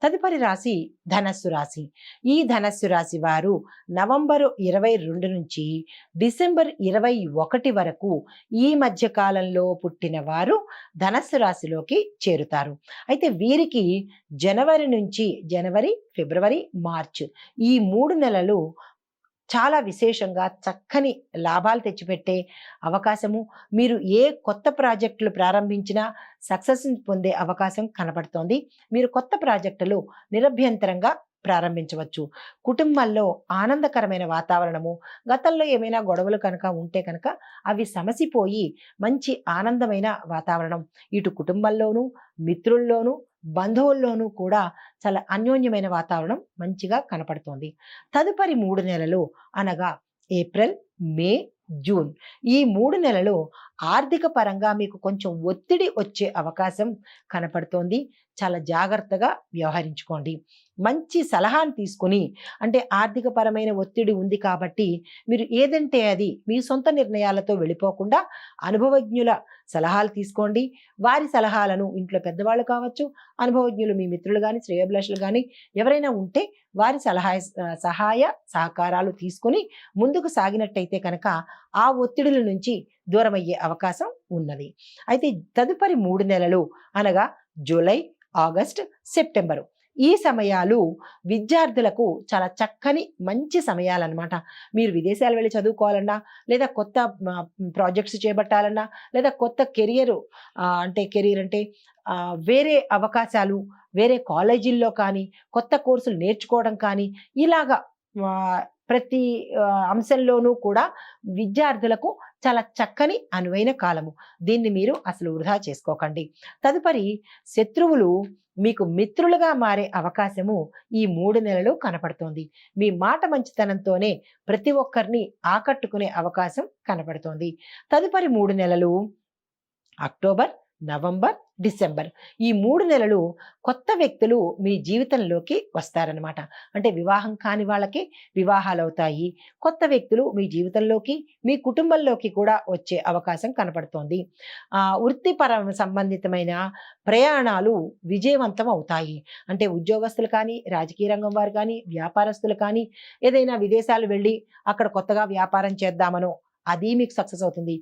తదుపరి రాశి ధనస్సు రాశి. ఈ ధనస్సు రాశి వారు నవంబరు 22 నుంచి డిసెంబర్ 21 వరకు ఈ మధ్య కాలంలో పుట్టిన వారు ధనస్సు రాశిలోకి చేరుతారు. అయితే వీరికి జనవరి, ఫిబ్రవరి, మార్చ్ ఈ 3 నెలలు చాలా విశేషంగా చక్కని లాభాలు తెచ్చిపెట్టే అవకాశము, మీరు ఏ కొత్త ప్రాజెక్టులు ప్రారంభించినా సక్సెస్‌ని పొందే అవకాశం కనబడుతోంది. మీరు కొత్త ప్రాజెక్టులు నిరభ్యంతరంగా ప్రారంభించవచ్చు. కుటుంబంలో ఆనందకరమైన వాతావరణము, గతంలో ఏమైనా గొడవలు కనుక ఉంటే కనుక అవి సమసిపోయి మంచి ఆనందమైన వాతావరణం ఇటు కుటుంబంలోనూ, మిత్రుల్లోనూ, బంధువుల్లోనూ కూడా చాలా అన్యోన్యమైన వాతావరణం మంచిగా కనపడుతోంది. తదుపరి 3 నెలలు అనగా ఏప్రిల్, మే, జూన్ ఈ 3 నెలలు ఆర్థిక పరంగా మీకు కొంచెం ఒత్తిడి వచ్చే అవకాశం కనపడుతోంది. చాలా జాగ్రత్తగా వ్యవహరించుకోండి. మంచి సలహాను తీసుకొని, అంటే ఆర్థిక పరమైన ఒత్తిడి ఉంది కాబట్టి మీరు ఏదంటే అది మీ సొంత నిర్ణయాలతో వెళ్ళిపోకుండా అనుభవజ్ఞుల సలహాలు తీసుకోండి. వారి సలహాలను ఇంట్లో పెద్దవాళ్ళు కావచ్చు, అనుభవజ్ఞులు మీ మిత్రులు కానీ, శ్రేయోభిలాషులు కానీ ఎవరైనా ఉంటే వారి సహాయ సహకారాలు తీసుకొని ముందుకు సాగినట్టయితే కనుక ఆ ఒత్తిడుల నుంచి దూరమయ్యే అవకాశం ఉన్నది. అయితే తదుపరి 3 నెలలు అనగా జూలై, ఆగస్ట్, సెప్టెంబరు ఈ సమయాలు విద్యార్థులకు చాలా చక్కని మంచి సమయాలన్నమాట. మీరు విదేశాలు వెళ్ళి చదువుకోవాలన్నా, లేదా కొత్త ప్రాజెక్ట్స్ చేపట్టాలన్నా, లేదా కొత్త కెరియర్ అంటే వేరే అవకాశాలు, వేరే కాలేజీల్లో కానీ, కొత్త కోర్సులు నేర్చుకోవడం కానీ, ఇలాగా ప్రతి అంశంలోనూ కూడా విద్యార్థులకు చాలా చక్కని అనువైన కాలము. దీన్ని మీరు అసలు వృధా చేసుకోకండి. తదుపరి శత్రువులు మీకు మిత్రులుగా మారే అవకాశము ఈ 3 నెలలు కనపడుతోంది. మీ మాట మంచితనంతోనే ప్రతి ఒక్కరిని ఆకట్టుకునే అవకాశం కనపడుతోంది. తదుపరి 3 నెలలు అక్టోబర్, నవంబర్, డిసెంబర్ ఈ 3 నెలలు కొత్త వ్యక్తులు మీ జీవితంలోకి వస్తారనమాట. అంటే వివాహం కాని వాళ్ళకి వివాహాలు అవుతాయి. కొత్త వ్యక్తులు మీ జీవితంలోకి, మీ కుటుంబంలోకి కూడా వచ్చే అవకాశం కనపడుతోంది. సంబంధితమైన ప్రయాణాలు విజయవంతం అవుతాయి. అంటే ఉద్యోగస్తులు కానీ, రాజకీయ రంగం వారు కానీ, వ్యాపారస్తులు కానీ ఏదైనా విదేశాలు వెళ్ళి అక్కడ కొత్తగా వ్యాపారం చేద్దామనో అది మీకు సక్సెస్ అవుతుంది.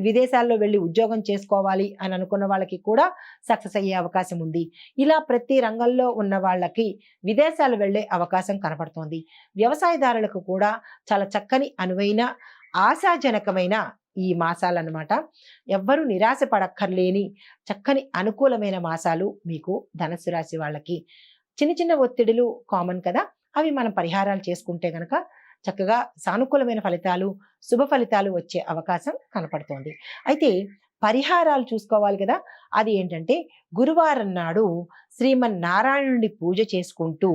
విదేశాల్లో వెళ్ళి ఉద్యోగం చేసుకోవాలి అని అనుకున్న వాళ్ళకి కూడా సక్సెస్ అయ్యే అవకాశం ఉంది. ఇలా ప్రతి రంగంలో ఉన్న వాళ్ళకి విదేశాలు వెళ్ళే అవకాశం కనపడుతోంది. వ్యవసాయదారులకు కూడా చాలా చక్కని అనువైన ఆశాజనకమైన ఈ మాసాలన్నమాట. ఎవ్వరూ నిరాశ పడక్కర్లేని చక్కని అనుకూలమైన మాసాలు మీకు ధనుస్సు రాశి వాళ్ళకి. చిన్న చిన్న ఒత్తిడులు కామన్ కదా, అవి మనం పరిహారాలు చేసుకుంటే గనక చక్కగా సానుకూలమైన ఫలితాలు, శుభ ఫలితాలు వచ్చే అవకాశం కనపడుతోంది. అయితే పరిహారాలు చూసుకోవాలి కదా, అది ఏంటంటే గురువారం నాడు శ్రీమన్నారాయణుడి పూజ చేసుకుంటూ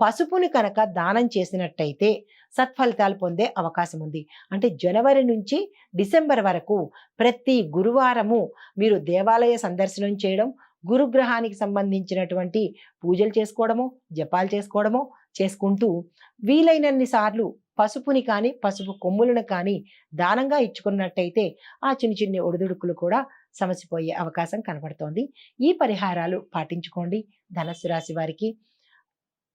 పసుపుని కనుక దానం చేసినట్టయితే సత్ఫలితాలు పొందే అవకాశం ఉంది. అంటే జనవరి నుంచి డిసెంబర్ వరకు ప్రతి గురువారము మీరు దేవాలయ సందర్శనం చేయడం, గురుగ్రహానికి సంబంధించినటువంటి పూజలు చేసుకోవడమో, జపాలు చేసుకోవడమో చేసుకుంటూ వీలైనన్ని సార్లు పసుపుని కానీ, పసుపు కొమ్ములను కానీ దానంగా ఇచ్చుకున్నట్టయితే ఆ చిన్ని చిన్ని ఒడిదుడుకులు కూడా సమసిపోయే అవకాశం కనబడుతోంది. ఈ పరిహారాలు పాటించుకోండి. ధనుస్సు రాశి వారికి,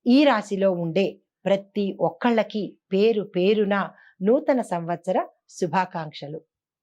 ఈ రాశిలో ఉండే ప్రతి ఒక్కళ్ళకి పేరు పేరున నూతన సంవత్సర శుభాకాంక్షలు.